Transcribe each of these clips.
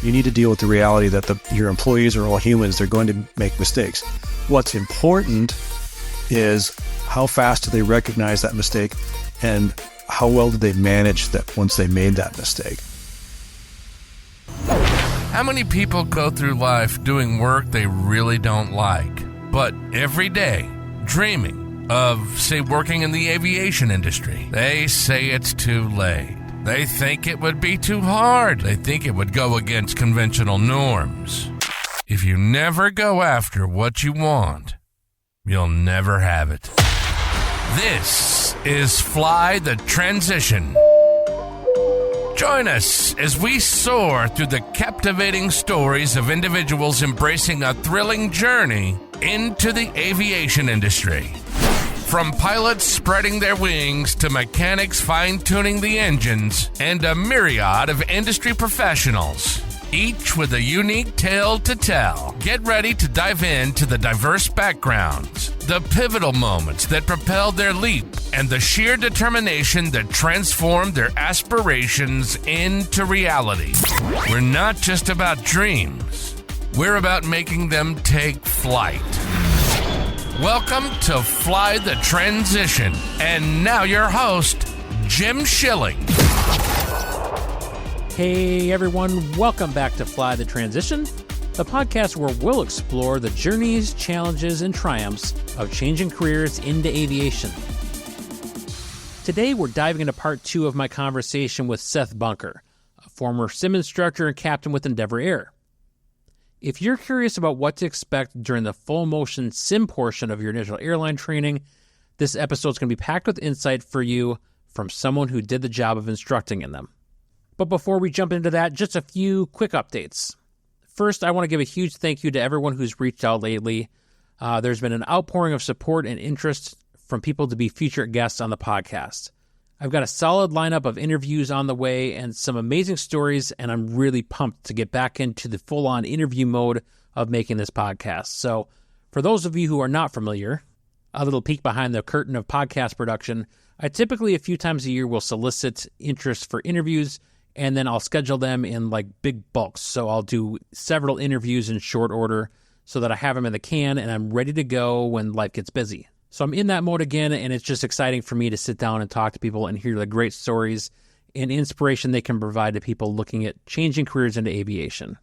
You need to deal with the reality that your employees are all humans. They're going to make mistakes. What's important is how fast do they recognize that mistake and how well do they manage that once they made that mistake. How many people go through life doing work they really don't like, but every day dreaming of, say, working in the aviation industry? They say it's too late. They think it would be too hard. They think it would go against conventional norms. If you never go after what you want, you'll never have it. This is Fly the Transition. Join us as we soar through the captivating stories of individuals embracing a thrilling journey into the aviation industry. From pilots spreading their wings to mechanics fine-tuning the engines and a myriad of industry professionals, each with a unique tale to tell. Get ready to dive into the diverse backgrounds, the pivotal moments that propelled their leap, and the sheer determination that transformed their aspirations into reality. We're not just about dreams. We're about making them take flight. Welcome to Fly the Transition. And now your host, Jim Schilling. Hey everyone, welcome back to Fly the Transition, the podcast where we'll explore the journeys, challenges, and triumphs of changing careers into aviation. Today we're diving into part 2 of my conversation with Seth Bunker, a former Sim Instructor and captain with Endeavor Air. If you're curious about what to expect during the full motion sim portion of your initial airline training, this episode is going to be packed with insight for you from someone who did the job of instructing in them. But before we jump into that, just a few quick updates. First, I want to give a huge thank you to everyone who's reached out lately. There's been an outpouring of support and interest from people to be featured guests on the podcast. I've got a solid lineup of interviews on the way and some amazing stories, and I'm really pumped to get back into the full-on interview mode of making this podcast. So for those of you who are not familiar, a little peek behind the curtain of podcast production, I typically a few times a year will solicit interest for interviews, and then I'll schedule them in like big bulks. So I'll do several interviews in short order so that I have them in the can and I'm ready to go when life gets busy. So I'm in that mode again, and it's just exciting for me to sit down and talk to people and hear the great stories and inspiration they can provide to people looking at changing careers into aviation.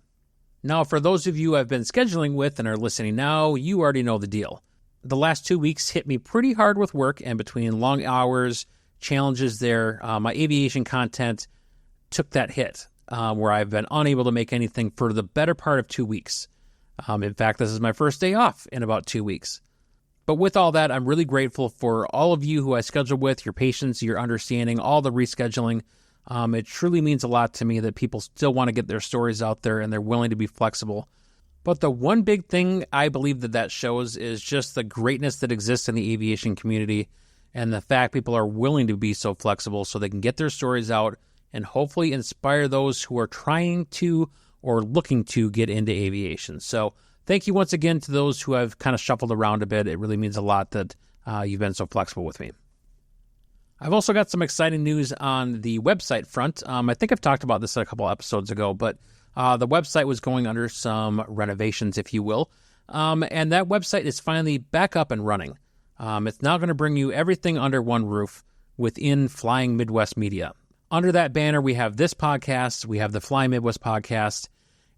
Now, for those of you I've been scheduling with and are listening now, you already know the deal. The last 2 weeks hit me pretty hard with work, and between long hours, challenges there, my aviation content took that hit, where I've been unable to make anything for the better part of 2 weeks. In fact, this is my first day off in about 2 weeks. But with all that, I'm really grateful for all of you who I scheduled with, your patience, your understanding, all the rescheduling. It truly means a lot to me that people still want to get their stories out there and they're willing to be flexible. But the one big thing I believe that shows is just the greatness that exists in the aviation community and the fact people are willing to be so flexible so they can get their stories out and hopefully inspire those who are trying to or looking to get into aviation. So thank you once again to those who have kind of shuffled around a bit. It really means a lot that you've been so flexible with me. I've also got some exciting news on the website front. I think I've talked about this a couple episodes ago, but the website was going under some renovations, if you will. And that website is finally back up and running. It's now going to bring you everything under one roof within Flying Midwest Media. Under that banner, we have this podcast, we have the Flying Midwest podcast,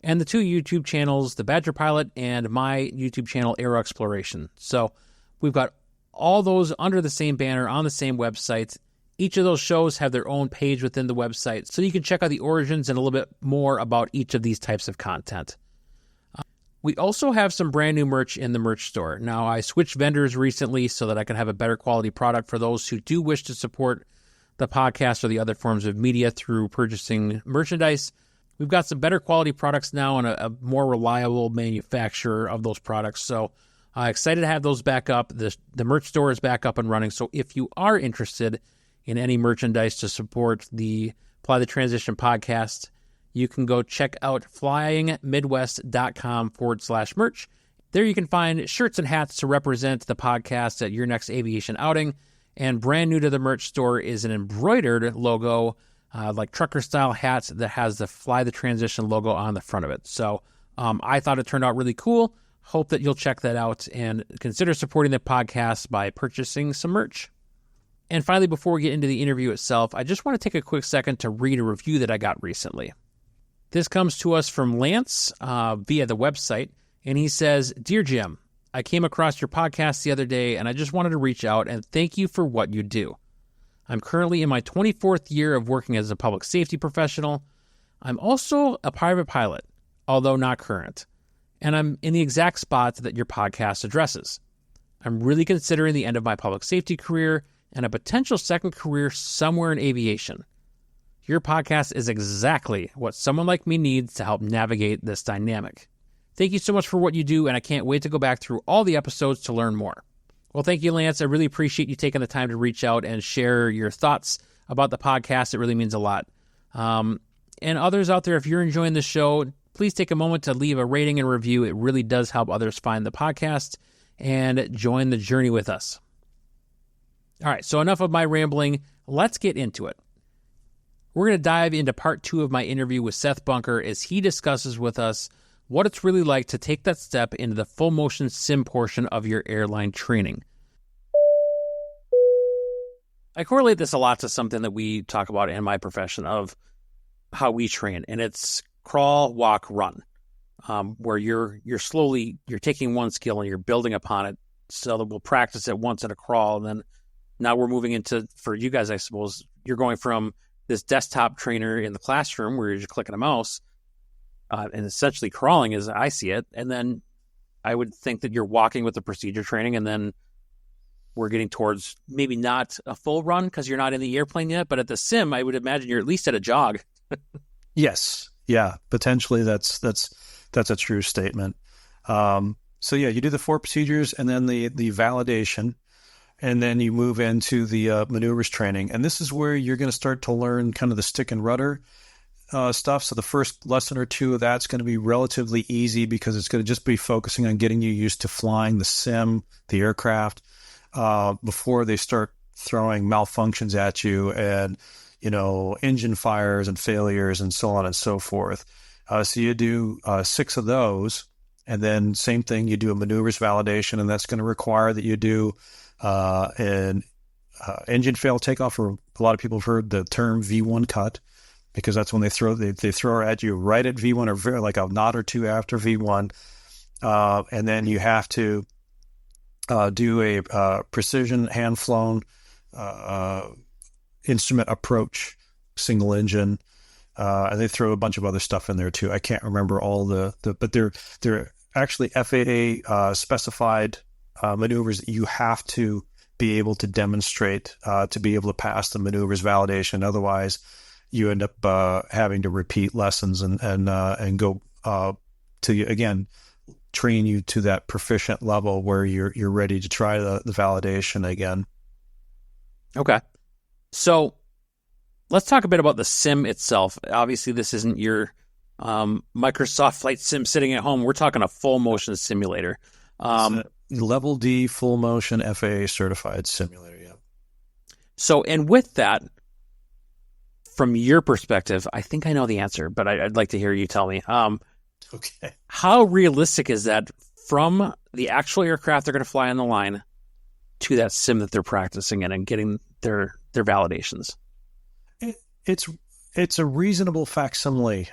and the 2 YouTube channels, the Badger Pilot and my YouTube channel, Aero Exploration. So we've got all those under the same banner on the same website. Each of those shows have their own page within the website, so you can check out the origins and a little bit more about each of these types of content. We also have some brand new merch in the merch store. Now, I switched vendors recently so that I can have a better quality product for those who do wish to support the podcast or the other forms of media through purchasing merchandise. We've got some better quality products now and a more reliable manufacturer of those products. So excited to have those back up. The merch store is back up and running. So if you are interested in any merchandise to support the Fly the Transition podcast, you can go check out flyingmidwest.com/merch. There you can find shirts and hats to represent the podcast at your next aviation outing. And brand new to the merch store is an embroidered logo like trucker-style hats that has the Fly the Transition logo on the front of it. So I thought it turned out really cool. Hope that you'll check that out and consider supporting the podcast by purchasing some merch. And finally, before we get into the interview itself, I just want to take a quick second to read a review that I got recently. This comes to us from Lance via the website, and he says, "Dear Jim, I came across your podcast the other day, and I just wanted to reach out and thank you for what you do. I'm currently in my 24th year of working as a public safety professional. I'm also a private pilot, although not current, and I'm in the exact spot that your podcast addresses. I'm really considering the end of my public safety career and a potential second career somewhere in aviation. Your podcast is exactly what someone like me needs to help navigate this dynamic. Thank you so much for what you do, and I can't wait to go back through all the episodes to learn more." Well, thank you, Lance. I really appreciate you taking the time to reach out and share your thoughts about the podcast. It really means a lot. And others out there, if you're enjoying the show, please take a moment to leave a rating and review. It really does help others find the podcast and join the journey with us. All right, so enough of my rambling. Let's get into it. We're going to dive into part 2 of my interview with Seth Bunker as he discusses with us what it's really like to take that step into the full motion sim portion of your airline training. I correlate this a lot to something that we talk about in my profession of how we train, and it's crawl, walk, run, where you're taking one skill and you're building upon it so that we'll practice it once in a crawl, and then now we're moving into, for you guys, I suppose, you're going from this desktop trainer in the classroom where you're just clicking a mouse and essentially crawling as I see it. And then I would think that you're walking with the procedure training, and then we're getting towards maybe not a full run because you're not in the airplane yet, but at the sim, I would imagine you're at least at a jog. Yes. Yeah. Potentially that's a true statement. So yeah, you do the 4 procedures and then the validation, and then you move into the maneuvers training. And this is where you're going to start to learn kind of the stick and rudder stuff. So the first lesson or 2 of that's going to be relatively easy because it's going to just be focusing on getting you used to flying the sim, the aircraft, before they start throwing malfunctions at you and, engine fires and failures and so on and so forth. So you do 6 of those, and then same thing, you do a maneuvers validation, and that's going to require that you do an engine fail takeoff, or a lot of people have heard the term V1 cut, because that's when they throw at you right at V1 or very, like a knot or 2 after V1. And then you have to do a precision hand-flown instrument approach, single engine. And they throw a bunch of other stuff in there too. I can't remember all but they're actually FAA specified maneuvers that you have to be able to demonstrate to be able to pass the maneuvers validation. Otherwise, you end up having to repeat lessons and go to, again, train you to that proficient level where you're ready to try the validation again. Okay. So let's talk a bit about the sim itself. Obviously, this isn't your Microsoft Flight Sim sitting at home. We're talking a full motion simulator. Level D full motion FAA certified simulator, yeah. So, and with that, from your perspective, I think I know the answer, but I'd like to hear you tell me. Okay. How realistic is that from the actual aircraft they're going to fly on the line to that sim that they're practicing in and getting their validations? It's a reasonable facsimile,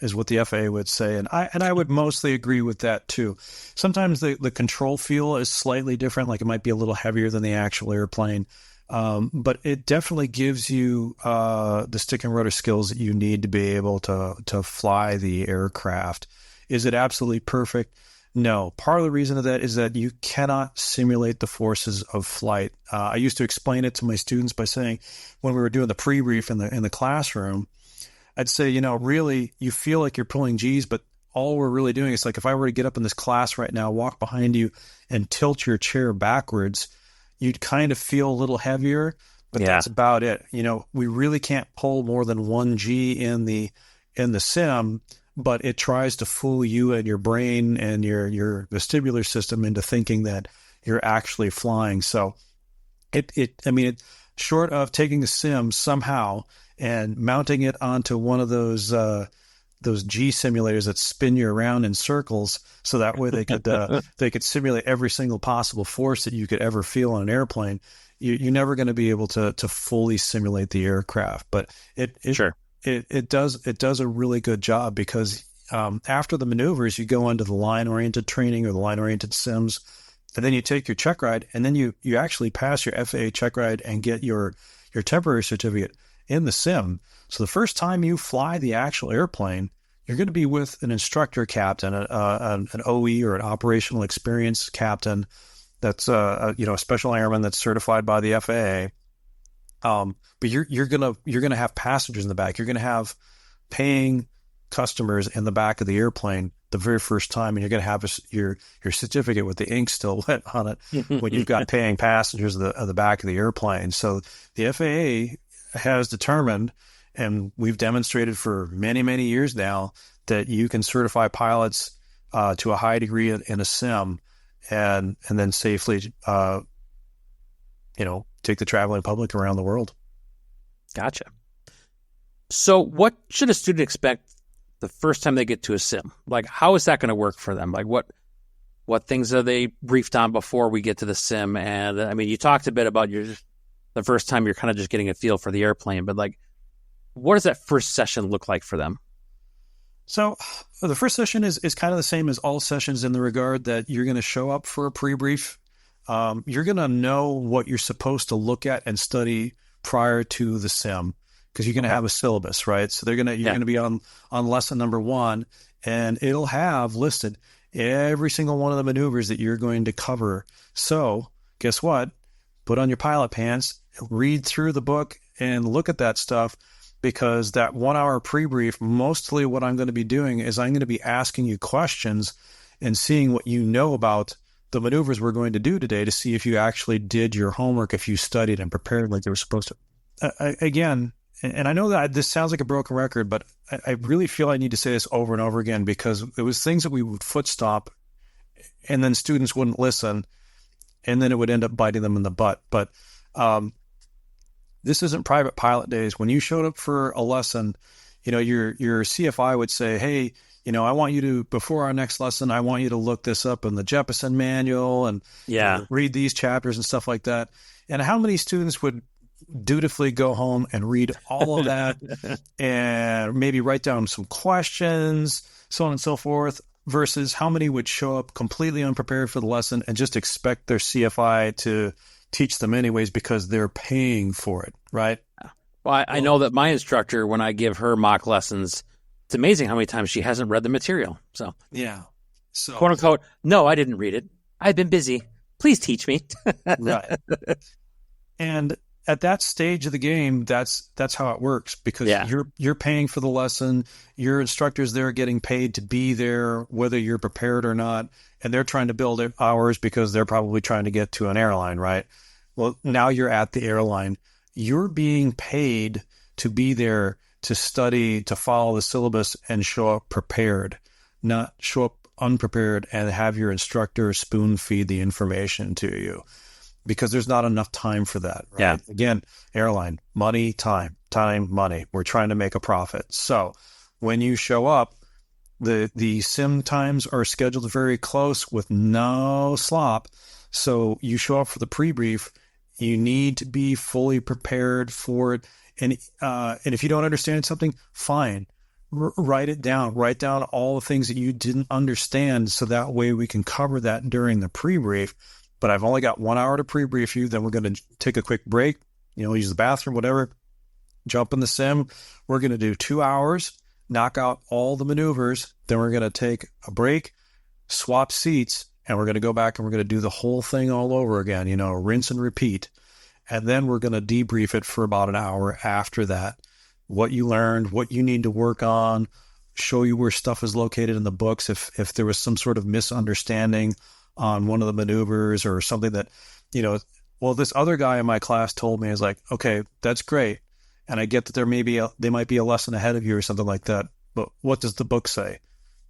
is what the FAA would say, and I would mostly agree with that too. Sometimes the control feel is slightly different, like it might be a little heavier than the actual airplane, but it definitely gives you the stick and rudder skills that you need to be able to fly the aircraft. Is it absolutely perfect? No. Part of the reason of that is that you cannot simulate the forces of flight. I used to explain it to my students by saying, when we were doing the pre-brief in the classroom, I'd say, really, you feel like you're pulling G's, but all we're really doing is, like, if I were to get up in this class right now, walk behind you and tilt your chair backwards, you'd kind of feel a little heavier, but that's about it. We really can't pull more than 1 G in the sim, but it tries to fool you and your brain and your vestibular system into thinking that you're actually flying. So it short of taking the sim somehow and mounting it onto one of those G simulators that spin you around in circles, so that way they could simulate every single possible force that you could ever feel on an airplane. You're never going to be able to fully simulate the aircraft, but it does a really good job, because after the maneuvers, you go into the line-oriented training or the line-oriented sims, and then you take your check ride, and then you actually pass your FAA check ride and get your temporary certificate in the sim. So the first time you fly the actual airplane, you're going to be with an instructor captain, an OE or an operational experience captain that's a special airman that's certified by the FAA. But you're gonna have passengers in the back. You're gonna have paying customers in the back of the airplane the very first time, and you're gonna have your certificate with the ink still wet on it when you've got paying passengers at the back of the airplane. So the FAA has determined, and we've demonstrated for many, many years now, that you can certify pilots to a high degree in a sim, and then safely, take the traveling public around the world. Gotcha. So what should a student expect the first time they get to a sim? Like, how is that going to work for them? Like, what things are they briefed on before we get to the sim? And I mean, you talked a bit about the first time you're kind of just getting a feel for the airplane, but like, what does that first session look like for them? So the first session is kind of the same as all sessions, in the regard that you're going to show up for a pre-brief. You're going to know what you're supposed to look at and study prior to the sim, because you're going to have a syllabus, right? So you're going to be on lesson number 1, and it'll have listed every single one of the maneuvers that you're going to cover. So guess what? Put on your pilot pants, read through the book, and look at that stuff, because that 1 hour pre-brief, mostly what I'm going to be doing is I'm going to be asking you questions and seeing what you know about the maneuvers we're going to do today, to see if you actually did your homework, if you studied and prepared like they were supposed to. Again, and I know that this sounds like a broken record, but I really feel I need to say this over and over again, because it was things that we would foot stop, and then students wouldn't listen, and then it would end up biting them in the butt. But this isn't private pilot days. When you showed up for a lesson, your CFI would say, hey, I want you to, before our next lesson, I want you to look this up in the Jeppesen manual and read these chapters and stuff like that. And how many students would dutifully go home and read all of that and maybe write down some questions, so on and so forth, versus how many would show up completely unprepared for the lesson and just expect their CFI to teach them anyways because they're paying for it, right? Well, I know that my instructor, when I give her mock lessons, it's amazing how many times she hasn't read the material. So, so quote unquote, no, I didn't read it. I've been busy. Please teach me. Right. And at that stage of the game, that's how it works, because you're paying for the lesson. Your instructor's there getting paid to be there, whether you're prepared or not, and they're trying to build hours because they're probably trying to get to an airline, right? Well, now you're at the airline. You're being paid to be there, to study, to follow the syllabus, and show up prepared, not show up unprepared and have your instructor spoon feed the information to you, because there's not enough time for that. Right? Yeah. Again, airline, money, time, money. We're trying to make a profit. So when you show up, the sim times are scheduled very close with no slop. So you show up for the pre-brief, you need to be fully prepared for it. And if you don't understand something, fine. Write it down. Write down all the things that you didn't understand, so that way we can cover that during the pre-brief. But I've only got 1 hour to pre-brief you. Then we're going to take a quick break, use the bathroom, whatever, jump in the sim. We're going to do 2 hours, knock out all the maneuvers. Then we're going to take a break, swap seats, and we're going to go back and we're going to do the whole thing all over again, rinse and repeat. And then we're going to debrief it for about an hour after that. What you learned, what you need to work on, show you where stuff is located in the books. If there was some sort of misunderstanding on one of the maneuvers or something that, this other guy in my class told me, is like, okay, that's great. And I get that they might be a lesson ahead of you or something like that. But what does the book say?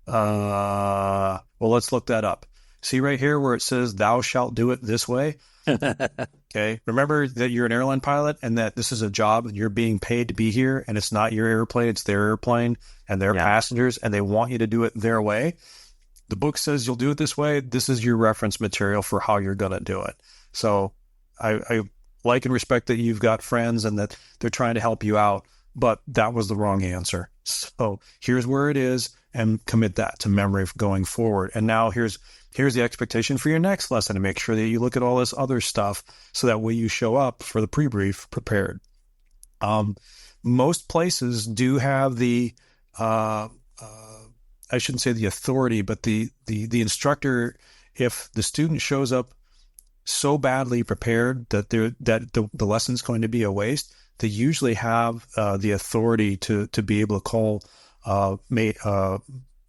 Well, let's look that up. See right here where it says, thou shalt do it this way? Okay. Remember that you're an airline pilot and that this is a job and you're being paid to be here, and it's not your airplane, it's their airplane and their passengers, and they want you to do it their way. The book says you'll do it this way. This is your reference material for how you're going to do it. So I like and respect that you've got friends and that they're trying to help you out, but that was the wrong answer. So here's where it is, and commit that to memory going forward. And now here's the expectation for your next lesson, to make sure that you look at all this other stuff so that way you show up for the pre-brief prepared. Most places do have the, I shouldn't say the authority, but the instructor, if the student shows up so badly prepared that the lesson's going to be a waste, they usually have the authority to be able to call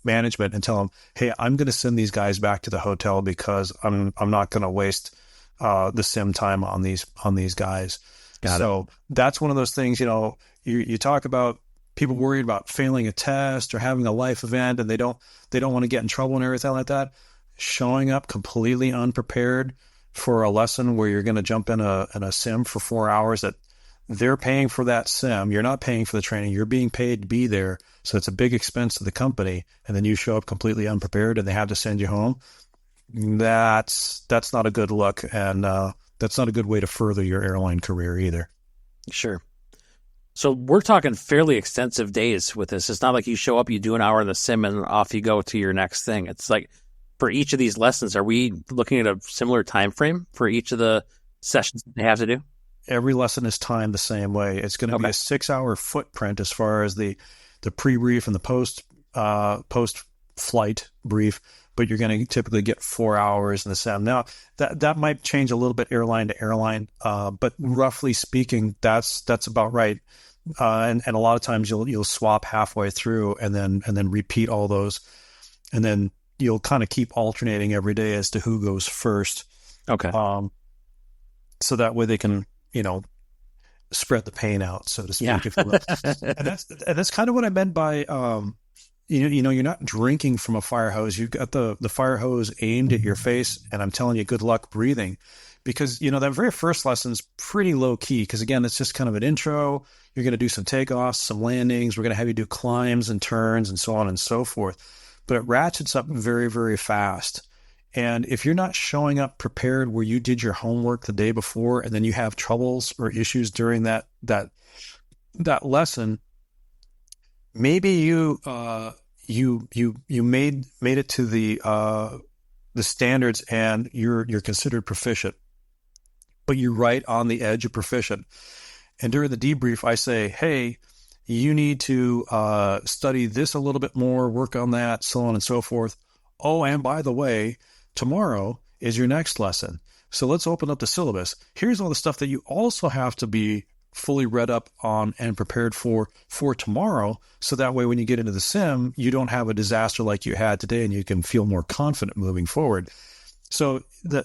management and tell them, hey, I'm going to send these guys back to the hotel because I'm not going to waste the sim time on these guys. So that's one of those things, you talk about people worried about failing a test or having a life event, and they don't want to get in trouble and everything like that. Showing up completely unprepared for a lesson where you're going to jump in a sim for 4 hours, that they're paying for that sim. You're not paying for the training. You're being paid to be there. So it's a big expense to the company. And then you show up completely unprepared and they have to send you home. That's not a good look. And that's not a good way to further your airline career either. Sure. So we're talking fairly extensive days with this. It's not like you show up, you do an hour in the sim, and off you go to your next thing. It's like, for each of these lessons, are we looking at a similar time frame for each of the sessions they have to do? Every lesson is timed the same way. It's going to be a 6-hour footprint as far as the pre-brief and the post-flight brief, but you're going to typically get 4 hours in the sim. Now, that might change a little bit airline to airline, but roughly speaking, that's about right. And a lot of times you'll swap halfway through and then repeat all those, and then you'll kind of keep alternating every day as to who goes first. Okay. So that way they can, spread the pain out, so to speak. Yeah. If you will. And that's kind of what I meant by, you're not drinking from a fire hose. You've got the fire hose aimed at your face, and I'm telling you, good luck breathing, because, that very first lesson's pretty low key. Because again, it's just kind of an intro. You're going to do some takeoffs, some landings. We're going to have you do climbs and turns and so on and so forth. But it ratchets up very, very fast. And if you're not showing up prepared where you did your homework the day before, and then you have troubles or issues during that lesson, maybe you made it to the standards and you're considered proficient, but you're right on the edge of proficient. And during the debrief, I say, hey, you need to study this a little bit more, work on that, so on and so forth. Oh, and by the way, tomorrow is your next lesson. So let's open up the syllabus. Here's all the stuff that you also have to be fully read up on and prepared for tomorrow. So that way, when you get into the sim, you don't have a disaster like you had today, and you can feel more confident moving forward. So the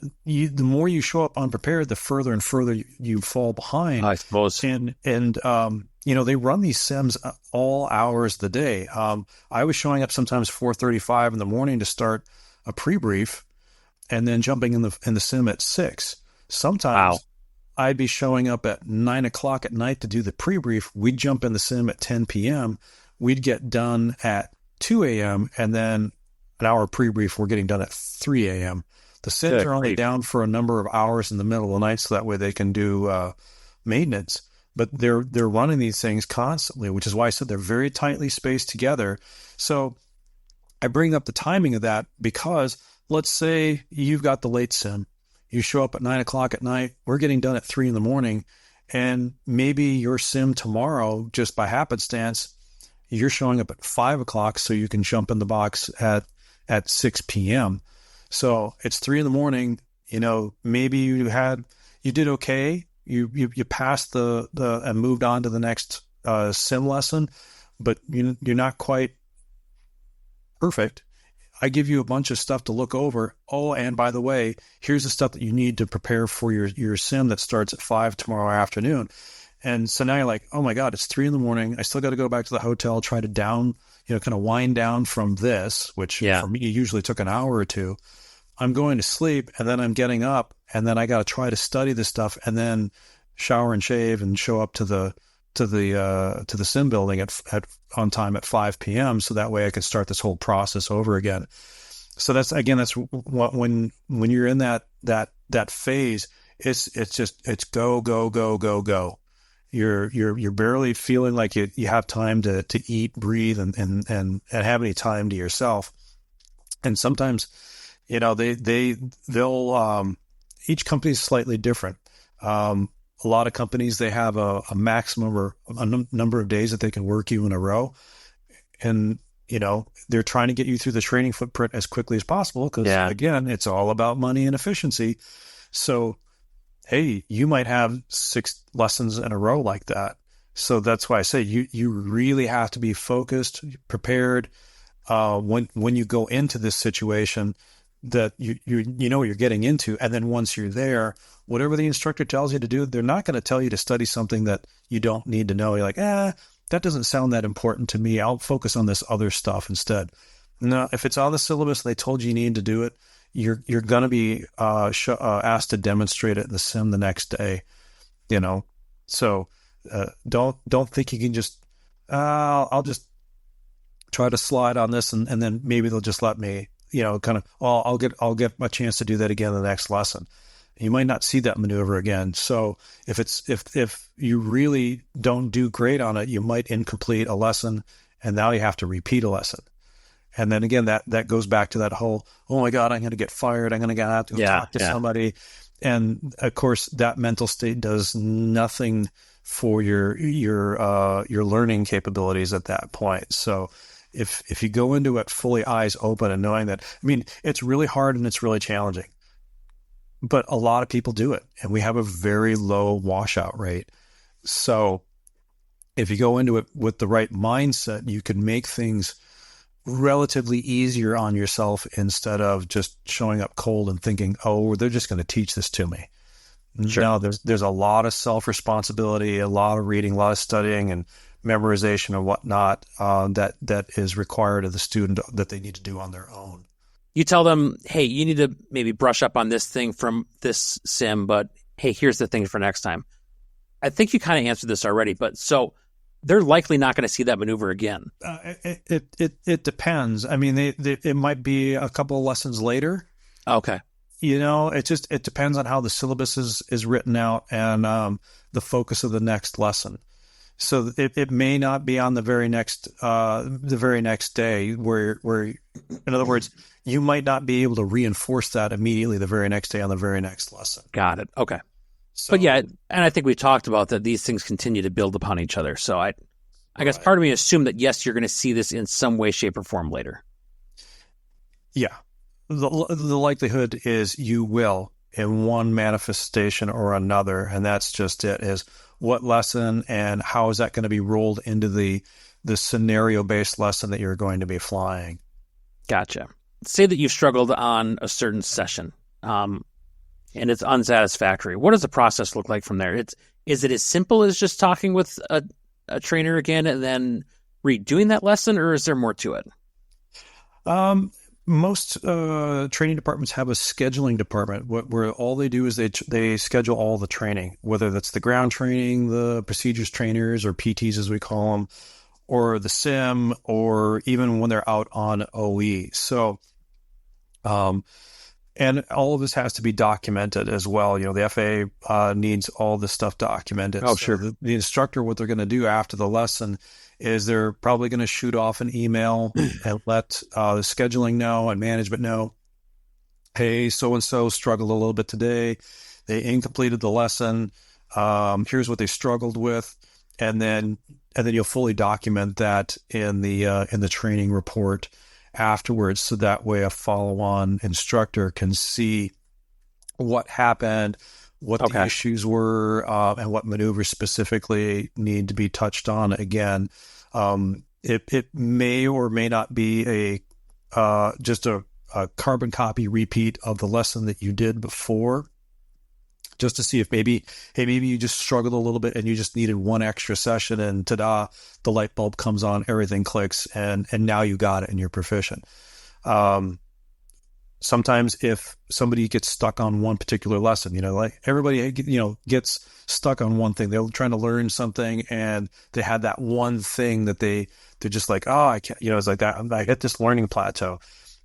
more you show up unprepared, the further and further you fall behind, I suppose. And they run these sims all hours of the day. I was showing up sometimes 4:35 in the morning to start a pre-brief, and then jumping in the sim at 6. Sometimes I'd be showing up at 9 o'clock at night to do the pre-brief. We'd jump in the sim at 10 p.m. We'd get done at 2 a.m. and then an hour pre-brief. We're getting done at 3 a.m. The sims are only down for a number of hours in the middle of the night, so that way they can do maintenance. But they're running these things constantly, which is why I said they're very tightly spaced together. So I bring up the timing of that because let's say you've got the late sim. You show up at 9 o'clock at night. We're getting done at 3 in the morning. And maybe your sim tomorrow, just by happenstance, you're showing up at 5 o'clock so you can jump in the box at 6 p.m. So it's 3 in the morning. Maybe you did okay. You passed and moved on to the next sim lesson, but you're not quite perfect. I give you a bunch of stuff to look over. Oh, and by the way, here's the stuff that you need to prepare for your sim that starts at 5 tomorrow afternoon. And so now you're like, oh my God, it's 3 in the morning. I still got to go back to the hotel, try to kind of wind down from this, which for me usually took an hour or two. I'm going to sleep and then I'm getting up and then I got to try to study this stuff and then shower and shave and show up to the sim building at on time at 5 p.m. so that way I can start this whole process over again. So that's what when you're in that phase, it's go. You're barely feeling like you have time to eat, breathe, and have any time to yourself. And sometimes, they'll each company is slightly different. A lot of companies, they have a maximum or a number of days that they can work you in a row. And, they're trying to get you through the training footprint as quickly as possible because, again, it's all about money and efficiency. So, hey, you might have 6 lessons in a row like that. So that's why I say you really have to be focused, prepared when you go into this situation that you know what you're getting into. And then once you're there, whatever the instructor tells you to do, they're not going to tell you to study something that you don't need to know. You're like, that doesn't sound that important to me. I'll focus on this other stuff instead. No, if it's on the syllabus and they told you need to do it, you're going to be asked to demonstrate it in the sim the next day, So don't think you can just I'll just try to slide on this and then maybe they'll just let me I'll get a chance to do that again in the next lesson. You might not see that maneuver again. So if you really don't do great on it, you might incomplete a lesson, and now you have to repeat a lesson. And then again, that goes back to that whole, oh my God, I'm going to get fired. I'm going to have to go talk to somebody. And of course, that mental state does nothing for your learning capabilities at that point. So if you go into it fully eyes open and knowing that, it's really hard and it's really challenging, but a lot of people do it, and we have a very low washout rate. So if you go into it with the right mindset, you can make things relatively easier on yourself instead of just showing up cold and thinking, oh, they're just going to teach this to me. Sure. No, there's a lot of self-responsibility, a lot of reading, a lot of studying and memorization and whatnot that is required of the student that they need to do on their own. You tell them, hey, you need to maybe brush up on this thing from this sim, but hey, here's the thing for next time. I think you kind of answered this already, but so they're likely not going to see that maneuver again. It depends. It might be a couple of lessons later. Okay. It depends on how the syllabus is written out and the focus of the next lesson. So it may not be on the very next day where in other words, you might not be able to reinforce that immediately the very next day on the very next lesson. Got it. Okay. So, but yeah, and I think we talked about that these things continue to build upon each other. So I guess part of me assumed that, yes, you're going to see this in some way, shape, or form later. Yeah. The likelihood is you will in one manifestation or another, and that's just it, is what lesson and how is that going to be rolled into the scenario-based lesson that you're going to be flying. Gotcha. Say that you've struggled on a certain session, and it's unsatisfactory. What does the process look like from there? Is it as simple as just talking with a trainer again and then redoing that lesson, or is there more to it? Most training departments have a scheduling department where all they do is they schedule all the training, whether that's the ground training, the procedures trainers or PTs as we call them, or the sim, or even when they're out on OE. So, and all of this has to be documented as well. The FAA needs all this stuff documented. Oh, sure. So the instructor, what they're going to do after the lesson is they're probably going to shoot off an email and let the scheduling know and management know, hey, so-and-so struggled a little bit today. They incompleted the lesson. Here's what they struggled with. And then you'll fully document that in the training report afterwards. So that way a follow-on instructor can see what happened, what the issues were, and what maneuvers specifically need to be touched on again. It may or may not be just a carbon copy repeat of the lesson that you did before, just to see if maybe you just struggled a little bit and you just needed one extra session, and ta-da, the light bulb comes on, everything clicks, and now you got it and you're proficient. sometimes if somebody gets stuck on one particular lesson, like everybody, gets stuck on one thing. They're trying to learn something and they had that one thing that they're just like, oh, I can't, it's like that. I hit this learning plateau.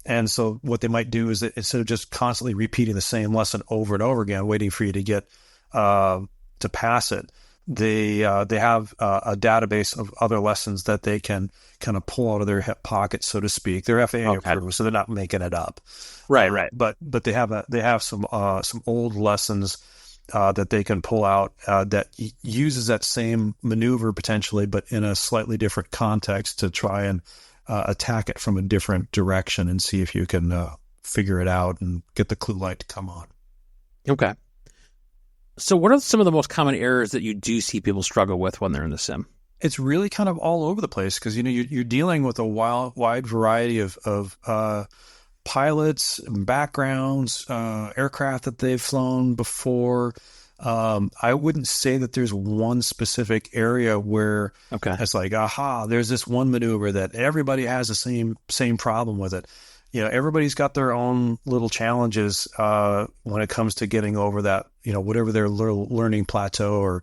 And so what they might do is that instead of just constantly repeating the same lesson over and over again, waiting for you to get to pass it, they have a database of other lessons that they can kind of pull out of their hip pocket, so to speak. They're FAA approved, so they're not making it up. Right. But they have some old lessons that they can pull out that uses that same maneuver potentially, but in a slightly different context to try and attack it from a different direction and see if you can figure it out and get the clue light to come on. Okay. So what are some of the most common errors that you do see people struggle with when they're in the sim? It's really kind of all over the place because, you're dealing with a wide variety of pilots, backgrounds, aircraft that they've flown before. I wouldn't say that there's one specific area where it's like, aha, there's this one maneuver that everybody has the same problem with it. Everybody's got their own little challenges when it comes to getting over that, whatever their learning plateau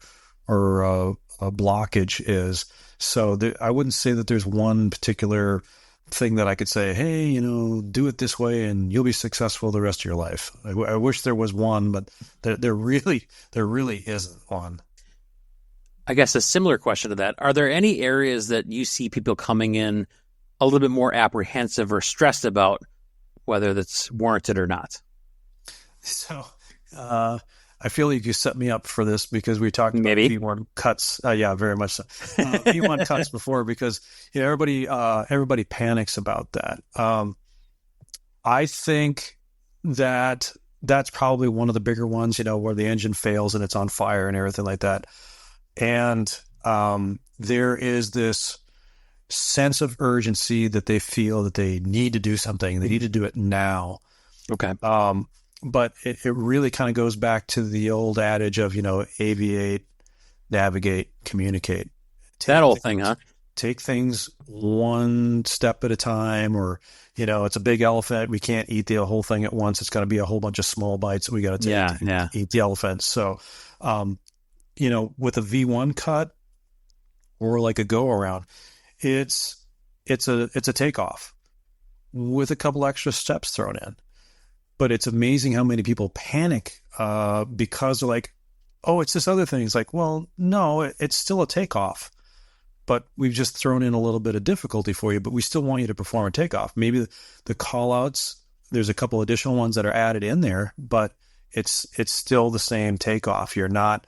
or a blockage is. So I wouldn't say that there's one particular thing that I could say, hey, do it this way and you'll be successful the rest of your life. I wish there was one, but there really isn't one. I guess a similar question to that. Are there any areas that you see people coming in a little bit more apprehensive or stressed about, whether that's warranted or not? So I feel like you set me up for this because we talked about V1 cuts. Yeah, very much so. V1 cuts before because everybody panics about that. I think that that's probably one of the bigger ones, where the engine fails and it's on fire and everything like that. And there is this sense of urgency that they feel that they need to do something. They need to do it now. Okay. But it really kind of goes back to the old adage of, aviate, navigate, communicate. That old thing, huh? Take things one step at a time, or, it's a big elephant. We can't eat the whole thing at once. It's going to be a whole bunch of small bites that we got to eat the elephant. So, with a V1 cut or like a go around, it's a takeoff with a couple extra steps thrown in. But it's amazing how many people panic because they're like, oh, it's this other thing. It's like, well, no, it's still a takeoff. But we've just thrown in a little bit of difficulty for you, but we still want you to perform a takeoff. Maybe the call-outs, there's a couple additional ones that are added in there, but it's still the same takeoff. It's not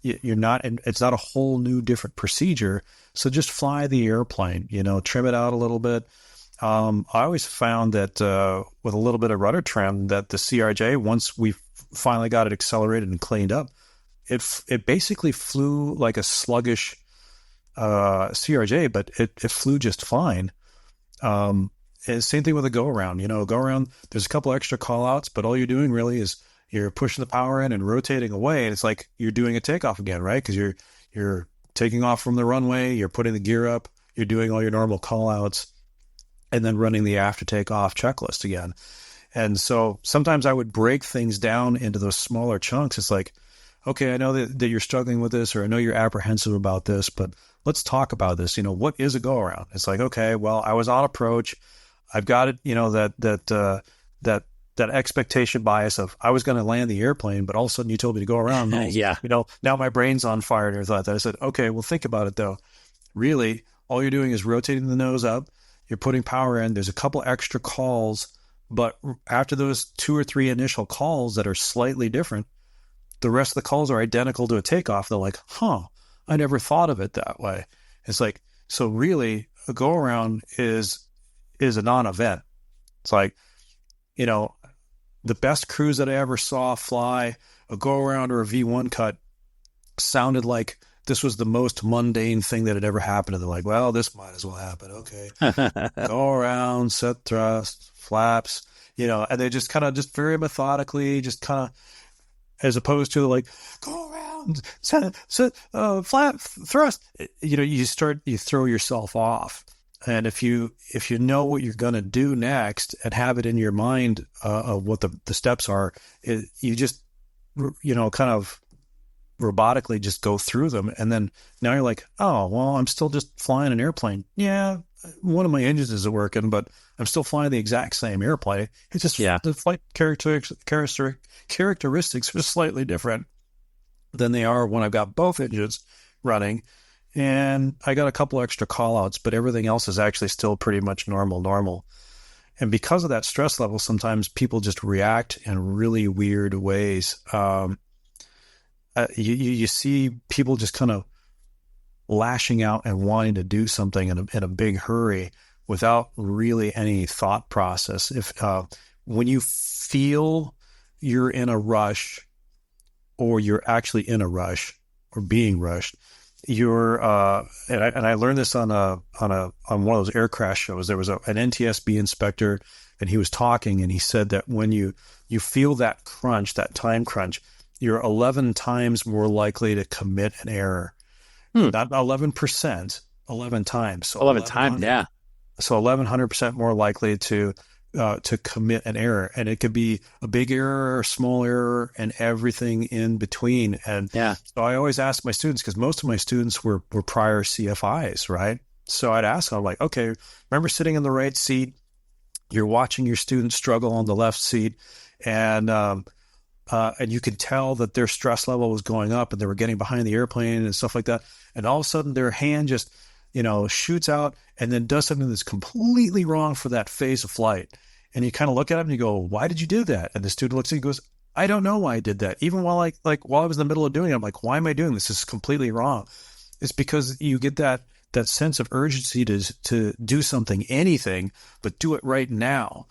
a whole new different procedure. So just fly the airplane, trim it out a little bit. I always found that with a little bit of rudder trim, that the CRJ, once we finally got it accelerated and cleaned up, it basically flew like a sluggish CRJ, but it flew just fine. And same thing with a go around. Go around, there's a couple extra call outs, but all you're doing really is you're pushing the power in and rotating away, and it's like you're doing a takeoff again, right? Because you're taking off from the runway, you're putting the gear up, you're doing all your normal call outs, and then running the after takeoff checklist again. And so sometimes I would break things down into those smaller chunks. It's like, okay, I know that you're struggling with this, or I know you're apprehensive about this, but let's talk about this. What is a go around? It's like, okay, well, I was on approach. I've got it, that expectation bias of I was going to land the airplane, but all of a sudden you told me to go around. Yeah. Now my brain's on fire and everything like that. I said, okay, well, think about it though. Really, all you're doing is rotating the nose up. You're putting power in. There's a couple extra calls, but after those 2 or 3 initial calls that are slightly different, the rest of the calls are identical to a takeoff. They're like, I never thought of it that way. It's like, so really a go around is a non-event. It's like, the best crews that I ever saw fly a go around or a V1 cut sounded like this was the most mundane thing that had ever happened. And they're like, well, this might as well happen. Okay. Go around, set thrust, flaps, and they just kind of just very methodically, just kind of, as opposed to like, go around, set, flap, thrust, you throw yourself off. And if you know what you're going to do next and have it in your mind of what the steps are, you just, kind of robotically just go through them. And then now you're like, oh, well, I'm still just flying an airplane. Yeah, one of my engines isn't working, but I'm still flying the exact same airplane. It's just the flight characteristics are slightly different than they are when I've got both engines running. And I got a couple extra call outs, but everything else is actually still pretty much normal. And because of that stress level, sometimes people just react in really weird ways. You see people just kind of lashing out and wanting to do something in a big hurry without really any thought process. When you feel you're in a rush, or you're actually in a rush or being rushed, and I learned this on one of those air crash shows. There was an NTSB inspector, and he was talking, and he said that when you feel that crunch, that time crunch, you're 11 times more likely to commit an error. Not 11%, 11 times. So 11 times, yeah. So 1,100% more likely to commit an error, and it could be a big error or a small error and everything in between. And so I always ask my students, because most of my students were prior CFIs, right? So I'd ask them, I'm like, okay, remember sitting in the right seat, you're watching your student struggle on the left seat, and you could tell that their stress level was going up and they were getting behind the airplane and stuff like that. And all of a sudden their hand just, shoots out and then does something that's completely wrong for that phase of flight. And you kind of look at them and you go, why did you do that? And the student looks at you and goes, I don't know why I did that. Even while I was in the middle of doing it, I'm like, why am I doing this? This is completely wrong. It's because you get that sense of urgency to do something, anything, but do it right now.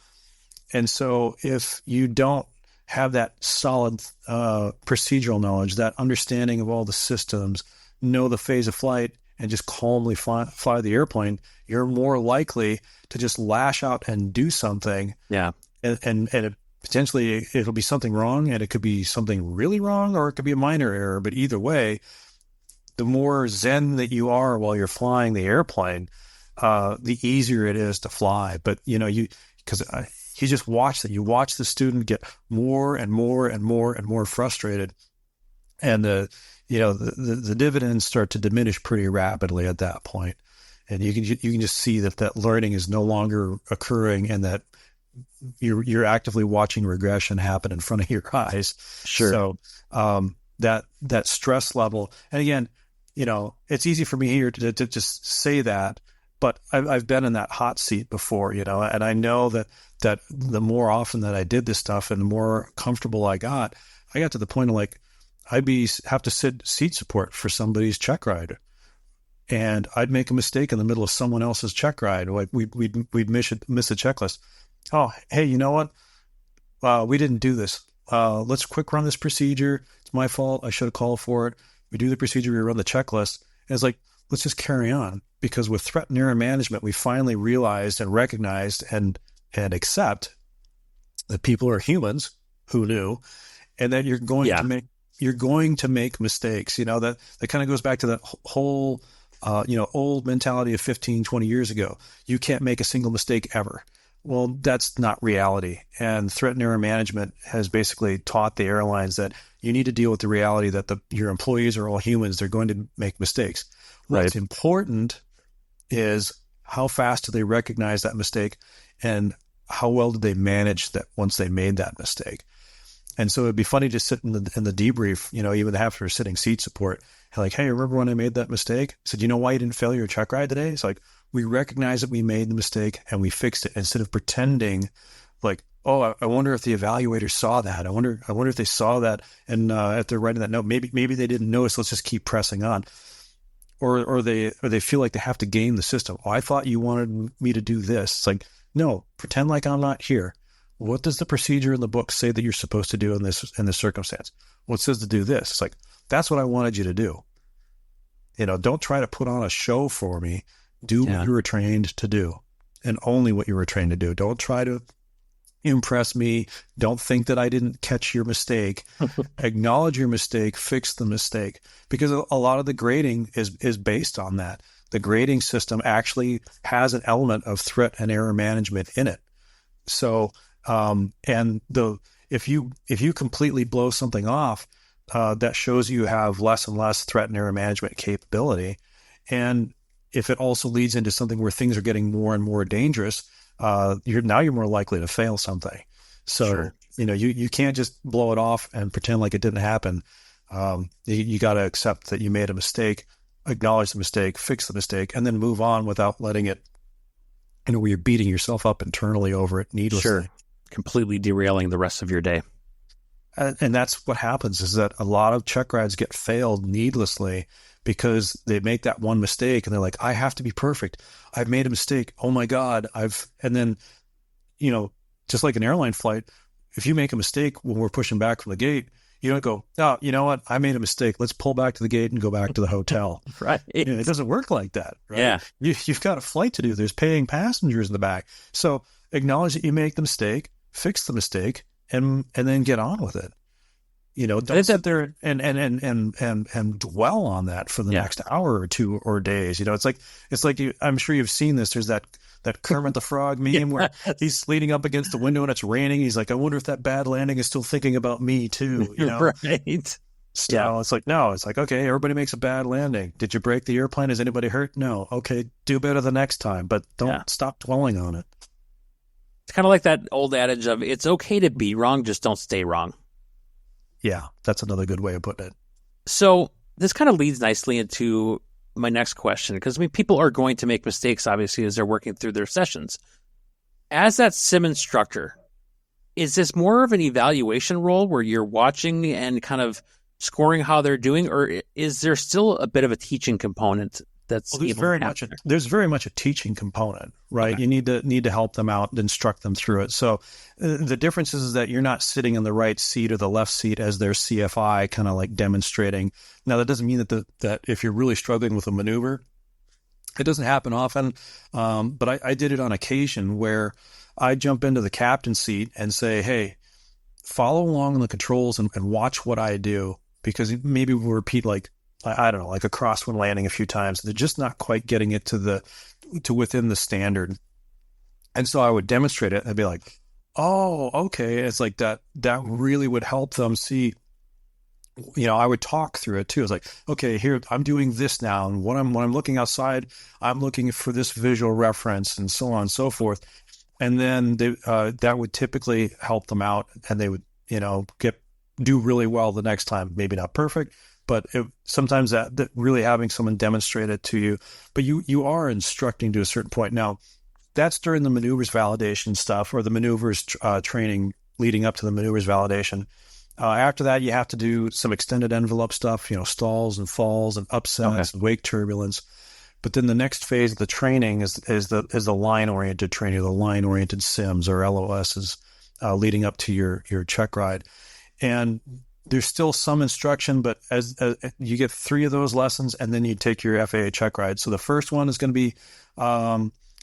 And so if you don't have that solid procedural knowledge, that understanding of all the systems, know the phase of flight, and just calmly fly the airplane, you're more likely to just lash out and do something. Yeah. And potentially it'll be something wrong, and it could be something really wrong, or it could be a minor error. But either way, the more zen that you are while you're flying the airplane, the easier it is to fly. But, because you just watch that. You watch the student get more and more and more and more frustrated. And the dividends start to diminish pretty rapidly at that point. And you can just see that learning is no longer occurring, and that you're actively watching regression happen in front of your eyes. Sure. So that stress level, and again, it's easy for me here to just say that, but I've been in that hot seat before, and I know that the more often that I did this stuff and the more comfortable I got to the point of like, I'd have to sit seat support for somebody's check ride, and I'd make a mistake in the middle of someone else's check ride. Like we'd miss a checklist. Oh, hey, you know what? We didn't do this. Let's quick run this procedure. It's my fault. I should have called for it. We do the procedure. We run the checklist. And it's like, let's just carry on, because with threat and error management, we finally realized and recognized and accept that people are humans. Who knew? And that you're going to make mistakes. That kind of goes back to that whole, old mentality of 15, 20 years ago. You can't make a single mistake ever. Well, that's not reality. And threat and error management has basically taught the airlines that you need to deal with the reality that your employees are all humans. They're going to make mistakes. Right. What's important is how fast do they recognize that mistake, and how well did they manage that once they made that mistake. And so it'd be funny to sit in the debrief, even after sitting seat support, like, hey, remember when I made that mistake? I said, you know why you didn't fail your check ride today? It's like, we recognize that we made the mistake and we fixed it, instead of pretending like, oh, I wonder if the evaluator saw that. I wonder if they saw that, and if they're writing that note, maybe they didn't notice. Let's just keep pressing on. Or they feel like they have to game the system. Oh, I thought you wanted me to do this. It's like, no, pretend like I'm not here. What does the procedure in the book say that you're supposed to do in this circumstance? Well, it says to do this. It's like, that's what I wanted you to do. Don't try to put on a show for me. Do what you were trained to do, and only what you were trained to do. Don't try to impress me. Don't think that I didn't catch your mistake. Acknowledge your mistake, fix the mistake, because a lot of the grading is based on that. the grading system actually has an element of threat and error management in it. So, if you completely blow something off, that shows you have less and less threat and error management capability. And if it also leads into something where things are getting more and more dangerous, you're more likely to fail something. So, Sure. you can't just blow it off and pretend like it didn't happen. You got to accept that you made a mistake, acknowledge the mistake, fix the mistake, and then move on without letting it, where you're beating yourself up internally over it needlessly. Sure. Completely derailing the rest of your day. And that's what happens, is that a lot of check rides get failed needlessly because they make that one mistake and they're like, I have to be perfect. I've made a mistake. Oh my God. And then, just like an airline flight, if you make a mistake when we're pushing back from the gate, you don't go, oh, you know what? I made a mistake. Let's pull back to the gate and go back to the hotel. Right. It doesn't work like that. Right? Yeah. You've got a flight to do. There's paying passengers in the back. So acknowledge that you make the mistake, fix the mistake, and then get on with it. Don't sit there and dwell on that for the next hour or two or days. It's like I'm sure you've seen this. There's that Kermit the Frog meme where he's leaning up against the window and it's raining. He's like, I wonder if that bad landing is still thinking about me too. Right. So it's like, no, it's like, okay, everybody makes a bad landing. Did you break the airplane? Is anybody hurt? No. Okay, do better the next time, but don't stop dwelling on it. It's kind of like that old adage of it's okay to be wrong, just don't stay wrong. Yeah, that's another good way of putting it. So this kind of leads nicely into my next question, because people are going to make mistakes, obviously, as they're working through their sessions. As that sim instructor, is this more of an evaluation role where you're watching and kind of scoring how they're doing, or is there still a bit of a teaching component? There's very much a teaching component, right? Okay. You need to help them out and instruct them through it. So the difference is that you're not sitting in the right seat or the left seat as their CFI, kind of like demonstrating. Now, that doesn't mean that if you're really struggling with a maneuver, it doesn't happen often. But I did it on occasion where I jump into the captain's seat and say, hey, follow along on the controls and watch what I do, because maybe we'll repeat I don't know, like a crosswind landing a few times. They're just not quite getting it to within the standard. And so I would demonstrate it and I'd be like, oh, okay. It's like that really would help them see, I would talk through it too. It's like, okay, here I'm doing this now. And when I'm looking outside, I'm looking for this visual reference and so on and so forth. And then that would typically help them out and they would, do really well the next time. Maybe not perfect, but sometimes that really having someone demonstrate it to you, but you are instructing to a certain point. Now, that's during the maneuvers validation stuff or the maneuvers training leading up to the maneuvers validation. After that, you have to do some extended envelope stuff, stalls and falls and upsets and wake turbulence. But then the next phase of the training is the line-oriented training, the line-oriented sims or LOSs leading up to your check ride. And there's still some instruction, but as you get 3 of those lessons, and then you take your FAA check ride. So the first one is going to be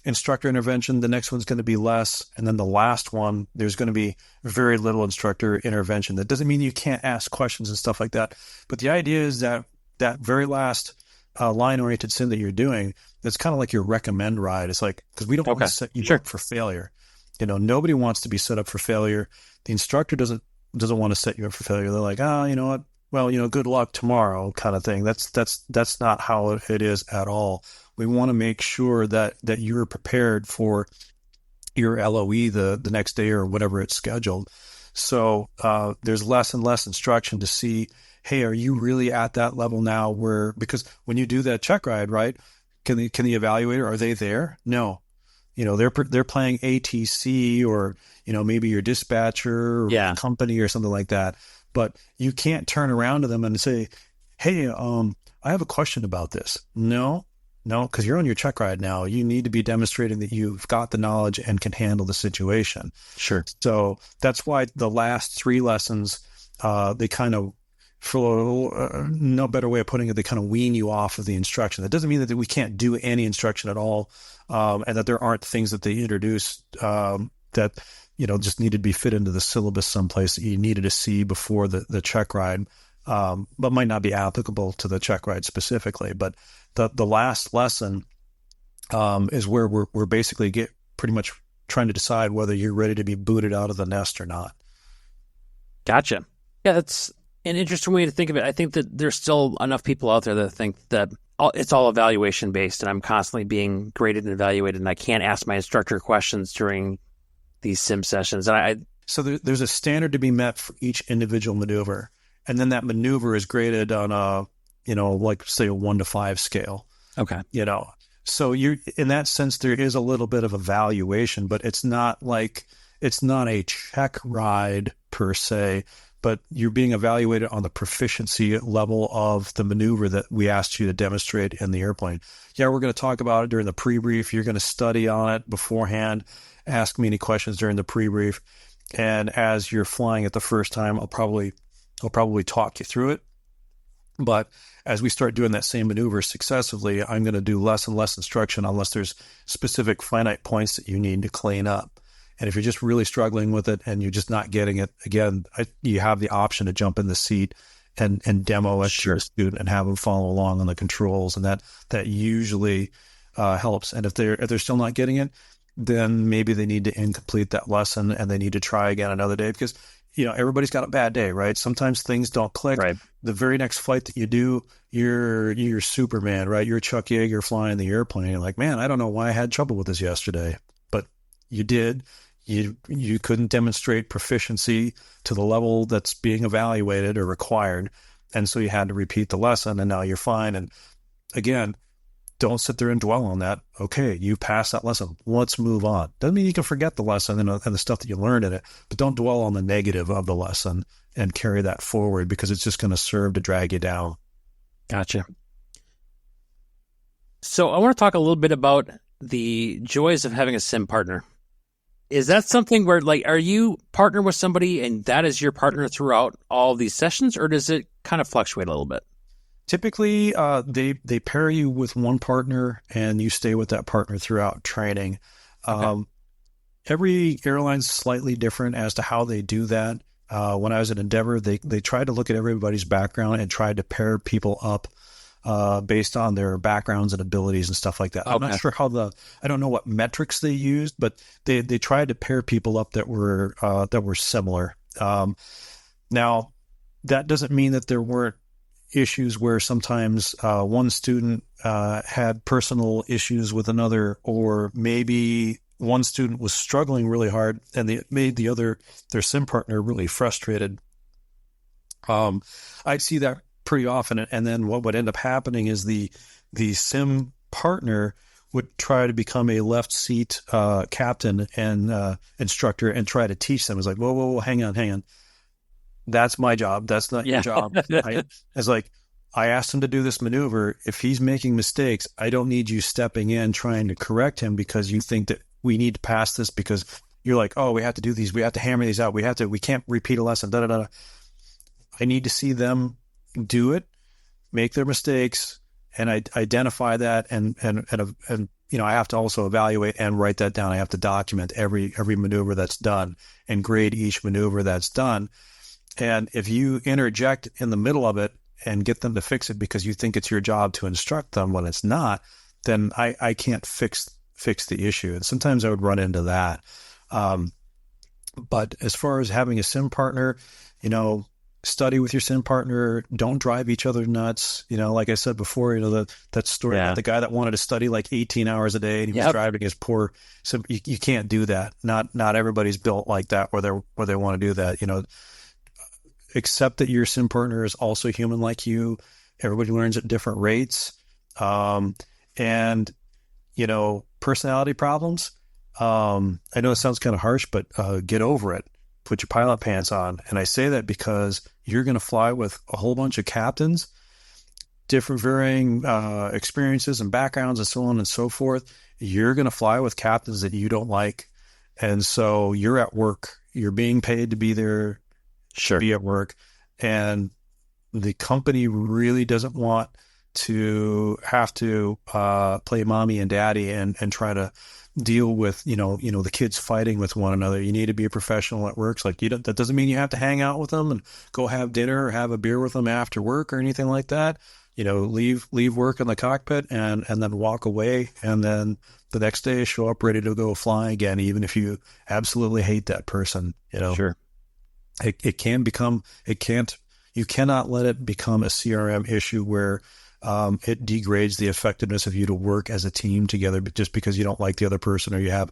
instructor intervention. The next one's going to be less. And then the last one, there's going to be very little instructor intervention. That doesn't mean you can't ask questions and stuff like that. But the idea is that very last line-oriented sim that you're doing, that's kind of like your recommend ride. It's like, because we don't want to set you up for failure. Nobody wants to be set up for failure. The instructor doesn't want to set you up for failure. They're like, you know what? Well, good luck tomorrow kind of thing. That's not how it is at all. We want to make sure that you're prepared for your LOE the next day or whatever it's scheduled. So there's less and less instruction to see, hey, are you really at that level now because when you do that check ride, right, can the evaluator, are they there? No. They're playing ATC or, maybe your dispatcher or company or something like that. But you can't turn around to them and say, hey, I have a question about this. No, because you're on your check ride now. You need to be demonstrating that you've got the knowledge and can handle the situation. Sure. So that's why the last 3 lessons, they kind of, for no better way of putting it, they kind of wean you off of the instruction. That doesn't mean that we can't do any instruction at all, and that there aren't things that they introduce that just needed to be fit into the syllabus someplace that you needed to see before the check ride. but might not be applicable to the check ride specifically. But the last lesson is where we're basically pretty much trying to decide whether you're ready to be booted out of the nest or not. Gotcha. Yeah, that's an interesting way to think of it. I think that there's still enough people out there that think that it's all evaluation based, and I'm constantly being graded and evaluated, and I can't ask my instructor questions during these sim sessions. And So there's a standard to be met for each individual maneuver, and then that maneuver is graded on a, like say a 1 to 5 scale. Okay. So you're, in that sense, there is a little bit of evaluation, but it's not a check ride per se, but you're being evaluated on the proficiency level of the maneuver that we asked you to demonstrate in the airplane. Yeah, we're going to talk about it during the pre-brief. You're going to study on it beforehand, ask me any questions during the pre-brief. And as you're flying it the first time, I'll probably talk you through it. But as we start doing that same maneuver successively, I'm going to do less and less instruction unless there's specific finite points that you need to clean up. And if you're just really struggling with it and you're just not getting it, again, you have the option to jump in the seat and demo it to your student and have them follow along on the controls. And that usually helps. And if they're still not getting it, then maybe they need to incomplete that lesson and they need to try again another day, because everybody's got a bad day, right? Sometimes things don't click. Right. The very next flight that you do, you're Superman, right? You're Chuck Yeager flying the airplane. You're like, man, I don't know why I had trouble with this yesterday, but you did. You couldn't demonstrate proficiency to the level that's being evaluated or required, and so you had to repeat the lesson, and now you're fine. And again, don't sit there and dwell on that. Okay, you passed that lesson. Let's move on. Doesn't mean you can forget the lesson and the stuff that you learned in it, but don't dwell on the negative of the lesson and carry that forward, because it's just going to serve to drag you down. Gotcha. So I want to talk a little bit about the joys of having a sim partner. Is that something where, are you partner with somebody and that is your partner throughout all of these sessions, or does it kind of fluctuate a little bit? Typically, they pair you with one partner and you stay with that partner throughout training. Okay. Every airline's slightly different as to how they do that. When I was at Endeavor, they tried to look at everybody's background and tried to pair people up based on their backgrounds and abilities and stuff like that. Okay. I'm not sure I don't know what metrics they used, but they tried to pair people up that were similar. Now, that doesn't mean that there weren't issues where sometimes one student had personal issues with another, or maybe one student was struggling really hard and they made their sim partner really frustrated. I'd see that pretty often, and then what would end up happening is the sim partner would try to become a left seat captain and instructor and try to teach them. It's like, whoa, hang on. That's my job. That's not your job. It's like, I asked him to do this maneuver. If he's making mistakes, I don't need you stepping in trying to correct him because you think that we need to pass this, because you're like, oh, we have to do these. We have to hammer these out. We can't repeat a lesson. I need to see them do it, make their mistakes, and I identify that. And I have to also evaluate and write that down. I have to document every maneuver that's done and grade each maneuver that's done. And if you interject in the middle of it and get them to fix it because you think it's your job to instruct them when it's not, then I can't fix the issue. And sometimes I would run into that. But as far as having a sim partner, study with your sim partner. Don't drive each other nuts. Like I said before, that story about the guy that wanted to study like 18 hours a day and he was driving his poor. So you can't do that. Not everybody's built like that where they want to do that. Accept that your sim partner is also human like you. Everybody learns at different rates. And personality problems. I know it sounds kind of harsh, but get over it. Put your pilot pants on. And I say that because you're going to fly with a whole bunch of captains, different varying experiences and backgrounds and so on and so forth. You're going to fly with captains that you don't like. And so you're at work. You're being paid to be there, be at work. And the company really doesn't want to have to play mommy and daddy and try to deal with, the kids fighting with one another. You need to be a professional at work. Like that doesn't mean you have to hang out with them and go have dinner or have a beer with them after work or anything like that. Leave work in the cockpit and then walk away. And then the next day show up ready to go fly again, even if you absolutely hate that person, Sure. You cannot let it become a CRM issue where it degrades the effectiveness of you to work as a team together just because you don't like the other person or you have,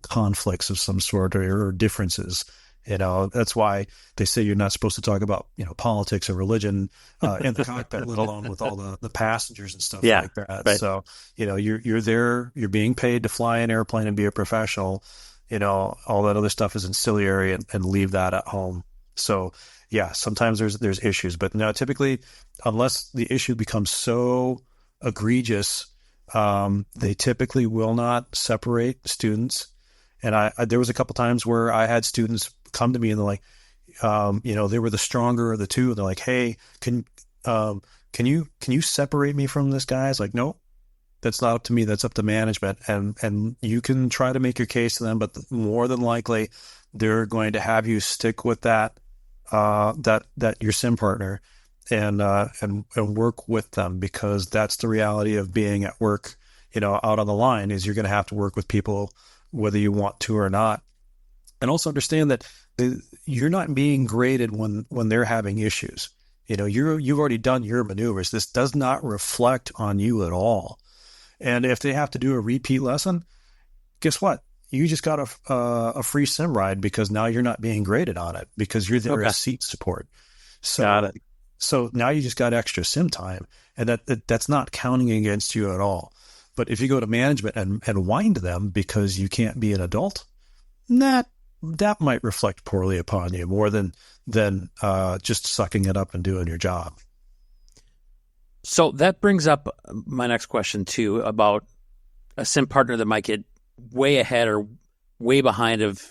conflicts of some sort or differences. That's why they say you're not supposed to talk about, politics or religion in the cockpit, let alone with all the passengers and stuff like that. Right. So, you're there, you're being paid to fly an airplane and be a professional. All that other stuff is ancillary and leave that at home. So yeah, sometimes there's issues, but no, typically, unless the issue becomes so egregious, they typically will not separate students. And I there was a couple times where I had students come to me and they're like, they were the stronger of the two. And they're like, hey, can you separate me from this guy? I was like, no, that's not up to me. That's up to management. And you can try to make your case to them, but more than likely they're going to have you stick with that your sim partner and work with them, because that's the reality of being at work, out on the line, is you're going to have to work with people whether you want to or not. And also understand that you're not being graded when they're having issues. You've already done your maneuvers. This does not reflect on you at all. And if they have to do a repeat lesson, guess what? You just got a free sim ride because now you're not being graded on it because you're there as seat support. So, got it. So now you just got extra sim time, and that's not counting against you at all. But if you go to management and whine to them because you can't be an adult, that might reflect poorly upon you more than just sucking it up and doing your job. So that brings up my next question too, about a sim partner that might get way ahead or way behind of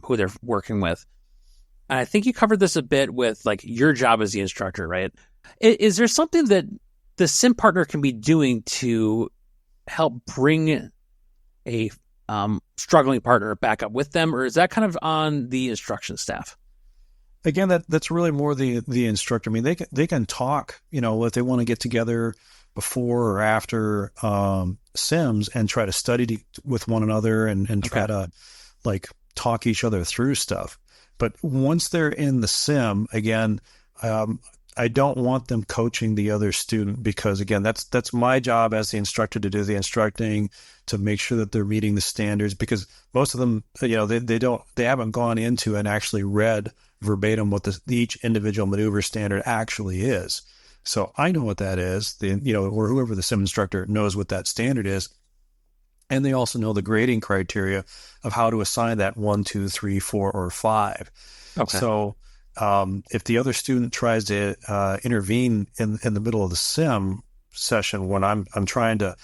who they're working with. And I think you covered this a bit with like your job as the instructor, right? Is there something that the sim partner can be doing to help bring a struggling partner back up with them, or is that kind of on the instruction staff? Again, that's really more the instructor. I mean, they can talk, if they want to get together before or after sims and try to study with one another and try to like talk each other through stuff. But once they're in the sim, again, I don't want them coaching the other student, because again, that's my job as the instructor to do the instructing, to make sure that they're meeting the standards, because most of them, they haven't gone into and actually read verbatim what each individual maneuver standard actually is. So I know what that is, or whoever the sim instructor knows what that standard is. And they also know the grading criteria of how to assign that 1, 2, 3, 4, or 5. Okay. So if the other student tries to intervene in the middle of the sim session when I'm trying to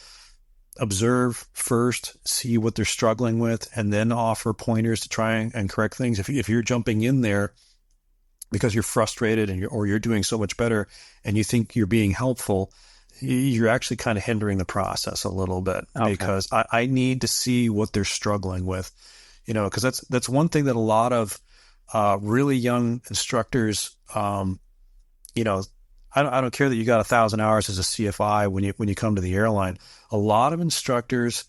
observe first, see what they're struggling with, and then offer pointers to try and correct things. If you're jumping in there because you're frustrated or you're doing so much better and you think you're being helpful, you're actually kind of hindering the process a little bit. Okay. Because I need to see what they're struggling with, because that's one thing that a lot of really young instructors, I don't care that you got 1,000 hours as a CFI when you come to the airline. A lot of instructors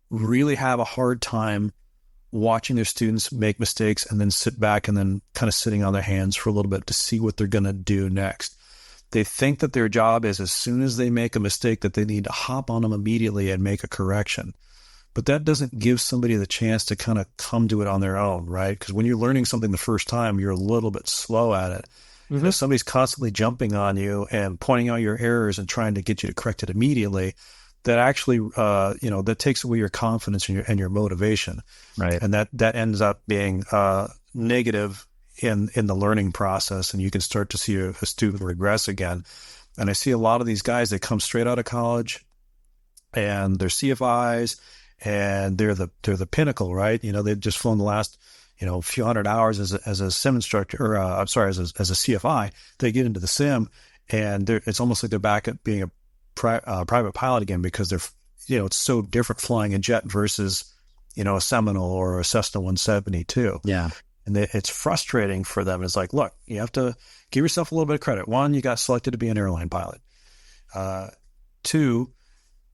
really have a hard time watching their students make mistakes and then sit back and then kind of sitting on their hands for a little bit to see what they're going to do next. They think that their job is, as soon as they make a mistake, that they need to hop on them immediately and make a correction. But that doesn't give somebody the chance to kind of come to it on their own, right? Because when you're learning something the first time, you're a little bit slow at it. Mm-hmm. And if somebody's constantly jumping on you and pointing out your errors and trying to get you to correct it immediately, that actually, that takes away your confidence and your motivation. Right. And that ends up being negative in the learning process, and you can start to see a student regress again. And I see a lot of these guys that come straight out of college and they're CFIs and they're the pinnacle, right? They've just flown the last, few hundred hours as a sim instructor, or as a CFI. They get into the sim and it's almost like they're back at being a private pilot again, because they're, it's so different flying a jet versus, a Seminole or a Cessna 172. Yeah. And it's frustrating for them. It's like, look, you have to give yourself a little bit of credit. One, you got selected to be an airline pilot. Two,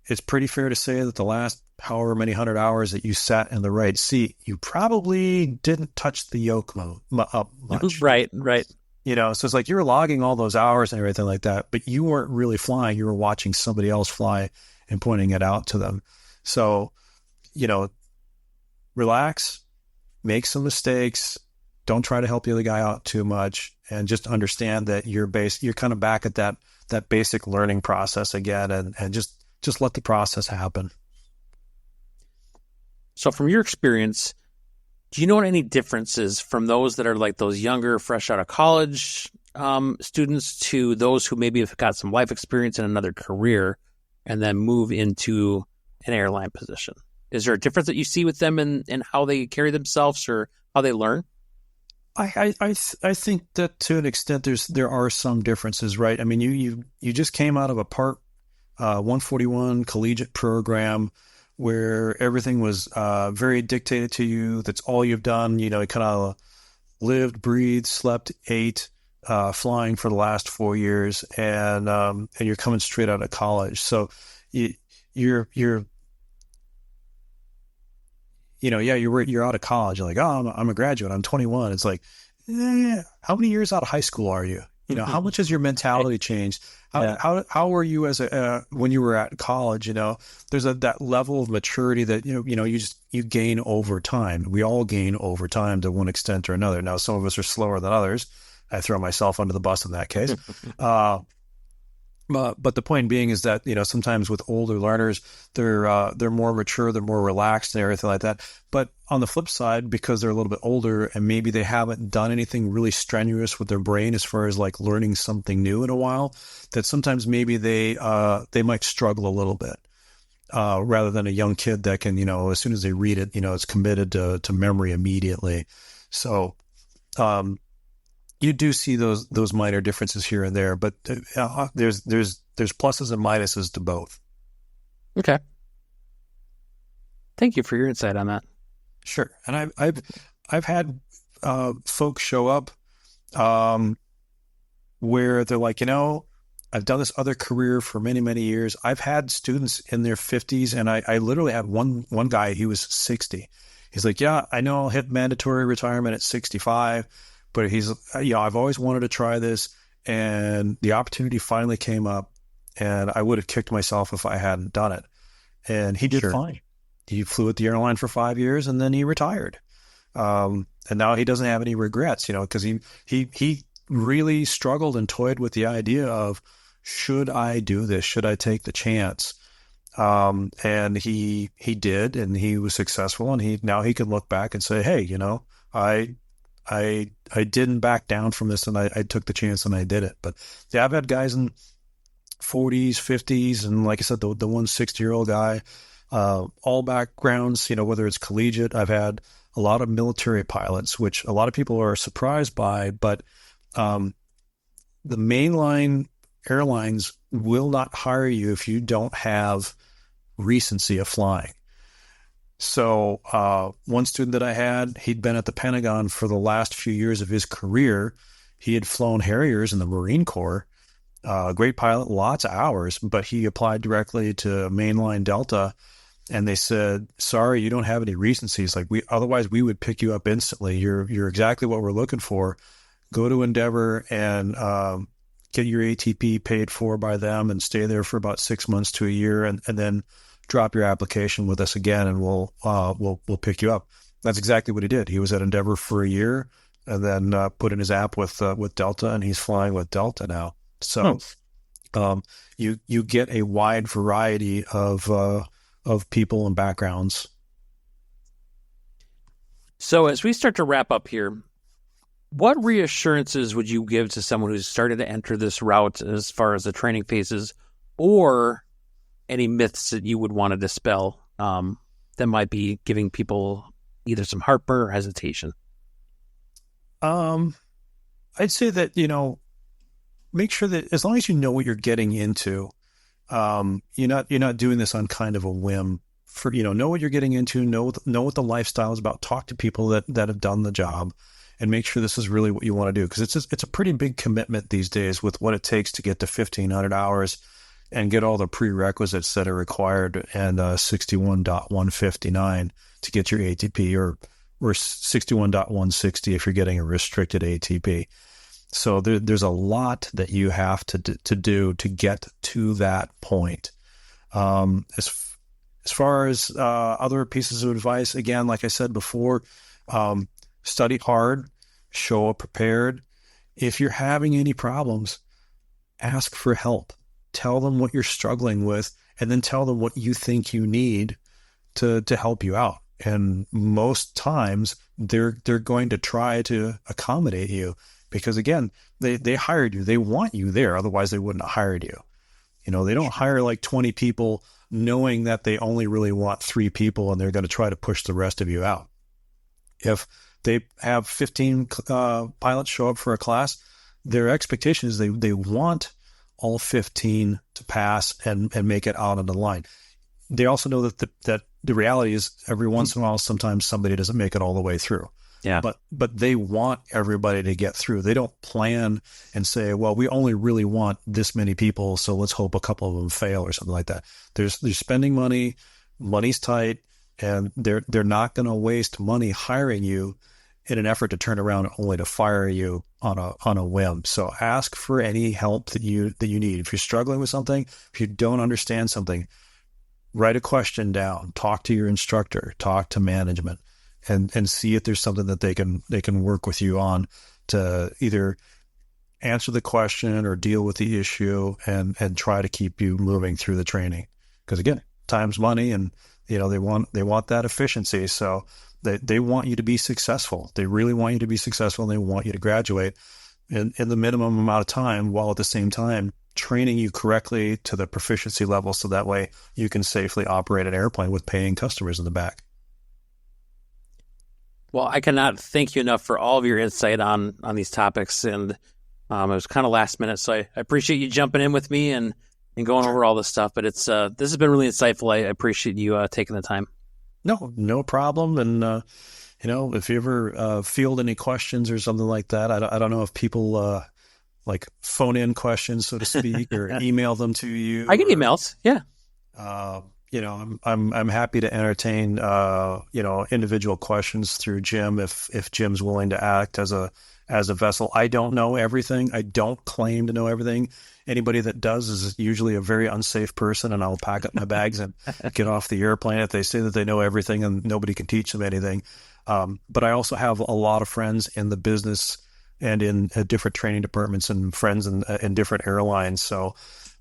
it's pretty fair to say that the last however many 100 hours that you sat in the right seat, you probably didn't touch the yoke up much. Right. So it's like you're logging all those hours and everything like that, but you weren't really flying. You were watching somebody else fly and pointing it out to them. So, relax, make some mistakes. Don't try to help the other guy out too much, and just understand that you're kind of back at that basic learning process again, and just let the process happen. So from your experience, do you know any differences from those that are like those younger, fresh out of college students to those who maybe have got some life experience in another career and then move into an airline position? Is there a difference that you see with them in how they carry themselves or how they learn? I think that to an extent there are some differences, right? I mean, you just came out of a Part 141 collegiate program where everything was very dictated to you. That's all you've done. You kind of lived, breathed, slept, ate, flying for the last 4 years, and you're coming straight out of college. So you're out of college. You're like, oh, I'm a graduate. I'm 21. It's like, how many years out of high school are you? How much has your mentality changed? How were you as when you were at college? There's that level of maturity that you gain over time. We all gain over time to one extent or another. Now, some of us are slower than others. I throw myself under the bus in that case. But the point being is that, sometimes with older learners, they're more mature, they're more relaxed and everything like that. But on the flip side, because they're a little bit older and maybe they haven't done anything really strenuous with their brain as far as like learning something new in a while, that sometimes maybe they might struggle a little bit, rather than a young kid that can, as soon as they read it, it's committed to memory immediately. So, you do see those minor differences here and there, but there's pluses and minuses to both. Okay. Thank you for your insight on that. Sure. And I've had folks show up where they're like, I've done this other career for many, many years. I've had students in their 50s, and I literally had one guy, he was 60. He's like, yeah, I know I'll hit mandatory retirement at 65. But he's, I've always wanted to try this, and the opportunity finally came up, and I would have kicked myself if I hadn't done it. And he did fine. He flew at the airline for 5 years, and then he retired. And now he doesn't have any regrets, because he really struggled and toyed with the idea of, should I do this? Should I take the chance? And he did, and he was successful, and now he can look back and say, hey, I didn't back down from this, and I took the chance and I did it. But yeah, I've had guys in 40s, 50s, and like I said, the 160-year-old guy, all backgrounds, whether it's collegiate. I've had a lot of military pilots, which a lot of people are surprised by, but the mainline airlines will not hire you if you don't have recency of flying. So one student that I had, he'd been at the Pentagon for the last few years of his career. He had flown Harriers in the Marine Corps, great pilot, lots of hours, but he applied directly to mainline Delta, and they said, sorry, you don't have any recencies. Otherwise we would pick you up instantly. You're exactly what we're looking for. Go to Endeavor and get your ATP paid for by them and stay there for about 6 months to a year, and then drop your application with us again, and we'll pick you up. That's exactly what he did. He was at Endeavor for a year, and then put in his app with Delta, and he's flying with Delta now. So, you get a wide variety of people and backgrounds. So, as we start to wrap up here, what reassurances would you give to someone who's started to enter this route as far as the training phases, or any myths that you would want to dispel that might be giving people either some heartburn or hesitation? I'd say that, make sure that as long as you know what you're getting into, you're not doing this on kind of a whim. Know what you're getting into, know what the lifestyle is about. Talk to people that have done the job, and make sure this is really what you want to do, because it's a pretty big commitment these days with what it takes to get to 1,500 hours and get all the prerequisites that are required, and 61.159 to get your ATP, or 61.160 if you're getting a restricted ATP. So there's a lot that you have to do to get to that point. As far as other pieces of advice, again, like I said before, study hard, show up prepared. If you're having any problems, ask for help. Tell them what you're struggling with, and then tell them what you think you need to help you out. And most times they're going to try to accommodate you, because again, they hired you. They want you there. Otherwise they wouldn't have hired you. They don't hire like 20 people knowing that they only really want 3 people, and they're going to try to push the rest of you out. If they have 15 pilots show up for a class, their expectation is they want all 15 to pass and make it out on the line. They also know that the reality is every once in a while, sometimes somebody doesn't make it all the way through. Yeah. But they want everybody to get through. They don't plan and say, well, we only really want this many people, so let's hope a couple of them fail or something like that. They're spending money, money's tight, and they're not going to waste money hiring you in an effort to turn around only to fire you on a whim. So ask for any help that you need. If you're struggling with something, if you don't understand something, write a question down, talk to your instructor, talk to management, and see if there's something that they can work with you on to either answer the question or deal with the issue and try to keep you moving through the training. Because again, time's money, and they want that efficiency. So they want you to be successful. They really want you to be successful, and they want you to graduate in the minimum amount of time, while at the same time training you correctly to the proficiency level, so that way you can safely operate an airplane with paying customers in the back. Well, I cannot thank you enough for all of your insight on these topics, and it was kind of last minute, so I appreciate you jumping in with me and going over all this stuff. But this has been really insightful. I appreciate you taking the time. No problem. And if you ever field any questions or something like that, I don't know if people like phone in questions, so to speak, or email them to you. I get emails. Yeah. I'm happy to entertain, individual questions through Jim if Jim's willing to act as a vessel. I don't know everything. I don't claim to know everything. Anybody that does is usually a very unsafe person, and I'll pack up my bags and get off the airplane if they say that they know everything and nobody can teach them anything. But I also have a lot of friends in the business and in different training departments, and friends in different airlines. So,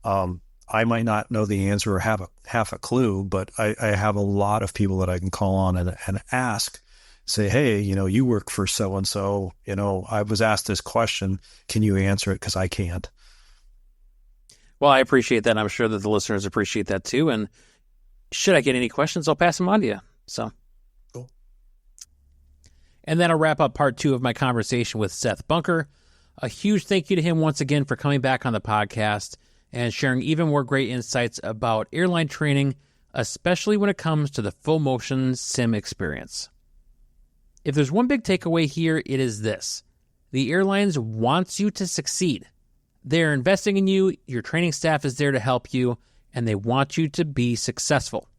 I might not know the answer or have half a clue, but I have a lot of people that I can call on and ask, say, hey, you work for so-and-so, I was asked this question. Can you answer it? Because I can't. Well, I appreciate that. I'm sure that the listeners appreciate that too. And should I get any questions, I'll pass them on to you. So cool. And then I'll wrap up part 2 of my conversation with Seth Bunker. A huge thank you to him once again for coming back on the podcast and sharing even more great insights about airline training, especially when it comes to the full motion sim experience. If there's one big takeaway here, it is this: the airlines wants you to succeed. They're investing in you, your training staff is there to help you, and they want you to be successful.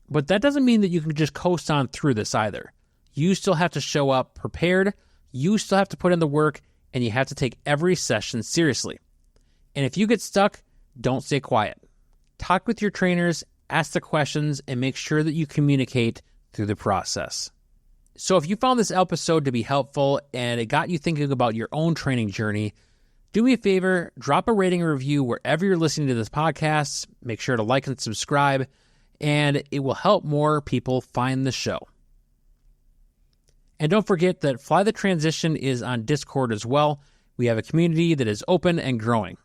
But that doesn't mean that you can just coast on through this either. You still have to show up prepared, you still have to put in the work, and you have to take every session seriously. And if you get stuck, don't stay quiet. Talk with your trainers, ask the questions, and make sure that you communicate through the process. So if you found this episode to be helpful and it got you thinking about your own training journey, do me a favor, drop a rating or review wherever you're listening to this podcast. Make sure to like and subscribe, and it will help more people find the show. And don't forget that Fly the Transition is on Discord as well. We have a community that is open and growing.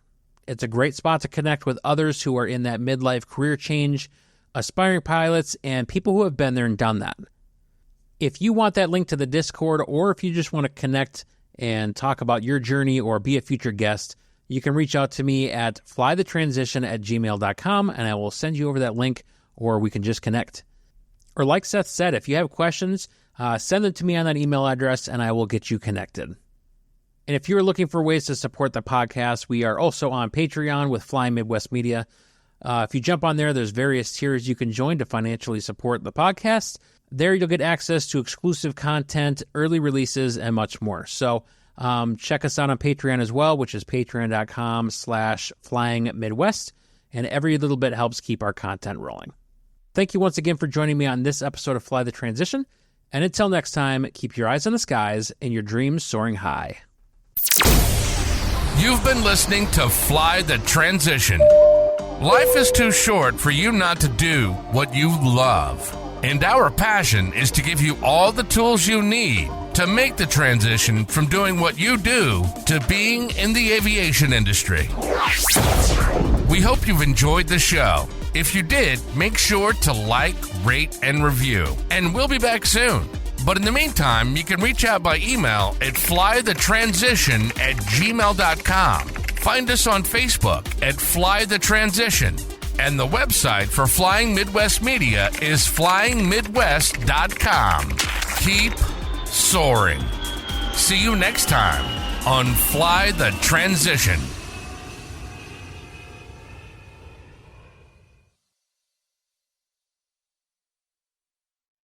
It's a great spot to connect with others who are in that midlife career change, aspiring pilots, and people who have been there and done that. If you want that link to the Discord, or if you just want to connect and talk about your journey or be a future guest, you can reach out to me at flythetransition@gmail.com, and I will send you over that link, or we can just connect. Or like Seth said, if you have questions, send them to me on that email address, and I will get you connected. And if you're looking for ways to support the podcast, we are also on Patreon with Flying Midwest Media. If you jump on there, there's various tiers you can join to financially support the podcast. There you'll get access to exclusive content, early releases, and much more. So check us out on Patreon as well, which is patreon.com/flyingmidwest. And every little bit helps keep our content rolling. Thank you once again for joining me on this episode of Fly the Transition. And until next time, keep your eyes on the skies and your dreams soaring high. You've been listening to Fly the Transition. Life is too short for you not to do what you love. And our passion is to give you all the tools you need to make the transition from doing what you do to being in the aviation industry. We hope you've enjoyed the show. If you did, make sure to like, rate, and review. And we'll be back soon. But in the meantime, you can reach out by email at flythetransition@gmail.com. Find us on Facebook at Fly the Transition. And the website for Flying Midwest Media is flyingmidwest.com. Keep soaring. See you next time on Fly the Transition.